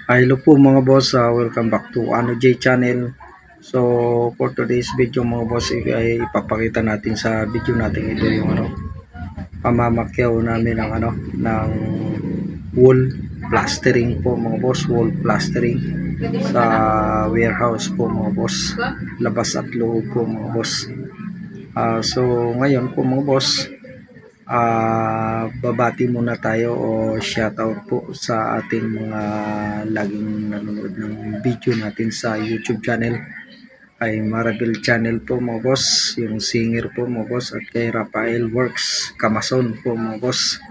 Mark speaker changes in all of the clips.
Speaker 1: Hello po mga boss, welcome back to Ano J channel. So for today's video mga boss ay ipapakita natin sa video natin ito yung pamamakyaw namin ng ng wall plastering po mga boss, wall plastering sa warehouse po mga boss, labas at loob po mga boss. So ngayon po mga boss, babati muna tayo o shoutout po sa ating mga laging nanonood ng video natin sa YouTube channel, kay Marabel channel po mga boss, yung singer po mga boss, at kay Rafael Works Kamason po mga boss.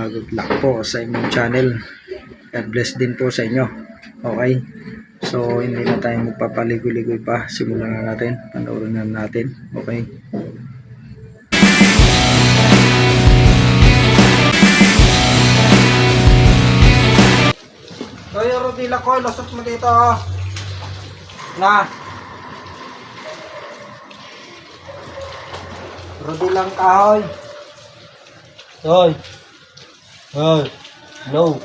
Speaker 1: Good luck po sa inyong channel, God bless din po sa inyo. Okay, so hindi na tayo magpapaligoy-ligoy pa, simulan na natin, panoorin na natin. Okay. Kaya Rodila ko, lusot mo dito. Na. Rodilang kahoy. Hoy. Hoy. Hello.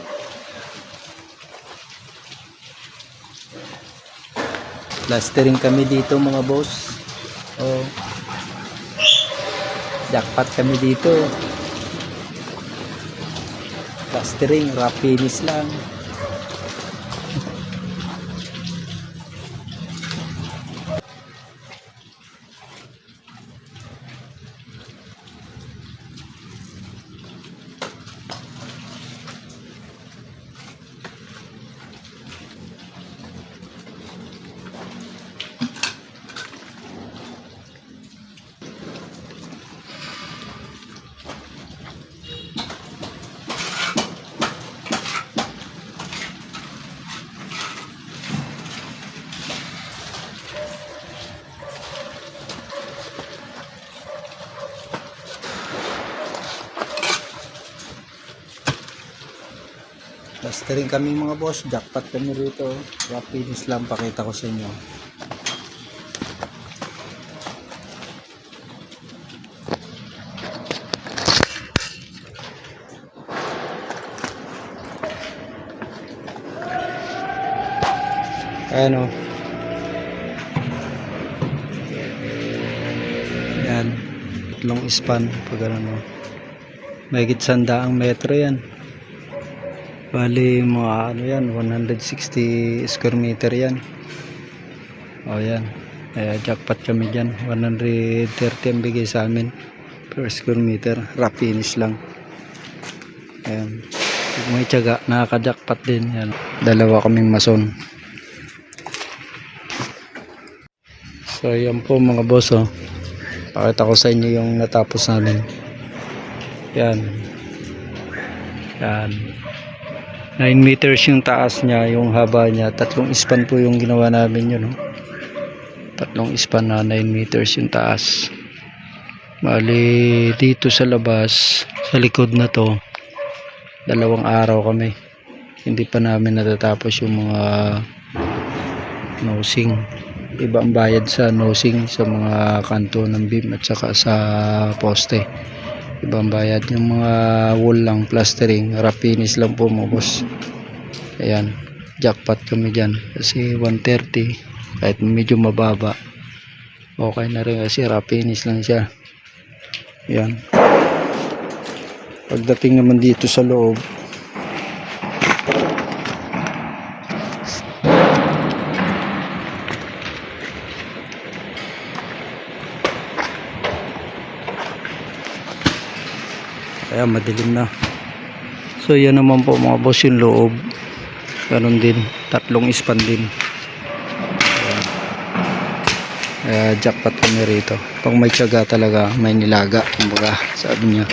Speaker 1: Plastering kami dito mga boss. Oh. Jackpot kami dito. Plastering, wrap finish lang. Plastering kami mga boss, jackpot kami rito. Wrap finish lang, pakita ko sa inyo. Ano? Yan. Tatlong span pag ano. Mahigit 100 metro yan. Bali mga ano yan, 160 square meter yan. O yan, jackpot kami dyan. 130 ang bigay sa amin per square meter. Wrap finish lang. Ayan, may tiyaga, nakaka-jackpot din yan. Dalawa kaming mason. So yan po mga boss, oh. Pakita ko sa inyo yung natapos namin. Yan. Yan, 9 meters yung taas niya, yung haba niya. Tatlong span po yung ginawa namin yun, no? Tatlong span na 9 meters yung taas. Bali dito sa labas, sa likod na to, 2 araw kami. Hindi pa namin natatapos yung mga nosing. Iba ang bayad sa nosing sa mga kanto ng beam at saka sa poste. Ibang bayad, yung mga wall lang, plastering, wrap finish lang po mga boss. Ayan, jackpot kami dyan kasi 130, kahit medyo mababa okay na rin kasi wrap finish lang siya. Ayan, pagdating naman dito sa loob, kaya madilim na. So yan naman po mga boss yung loob, ganun din, tatlong span din. Jackpot kami rito. Pag may tiyaga talaga, may nilaga, kumbaga sabi niya.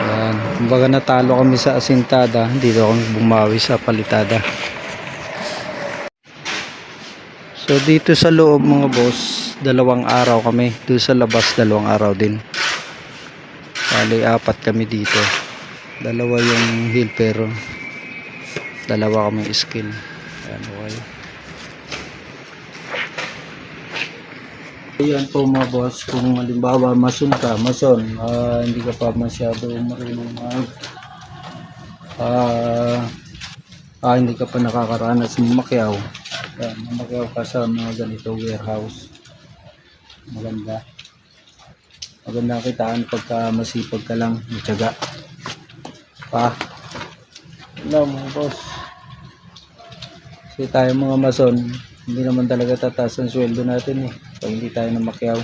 Speaker 1: Ayan, kumbaga natalo kami sa asintada, dito kami bumawi sa palitada. So dito sa loob mga boss, 2 araw kami. Doon sa labas 2 araw din. Bali 4 kami dito. 2 yung helper, 2 kami skill. Ayan, okay. Ayan po mga boss, kung halimbawa mason ka, hindi ka pa masyado marunong ah, hindi ka pa nakakaranas ng Macau, yan, Macau ka sa mga ganito warehouse, maganda kitaan pagka masipag ka lang, matyaga pa. Alam mo boss, kasi tayo mga mason, hindi naman talaga tataas ang sweldo natin pag hindi tayo na Macau.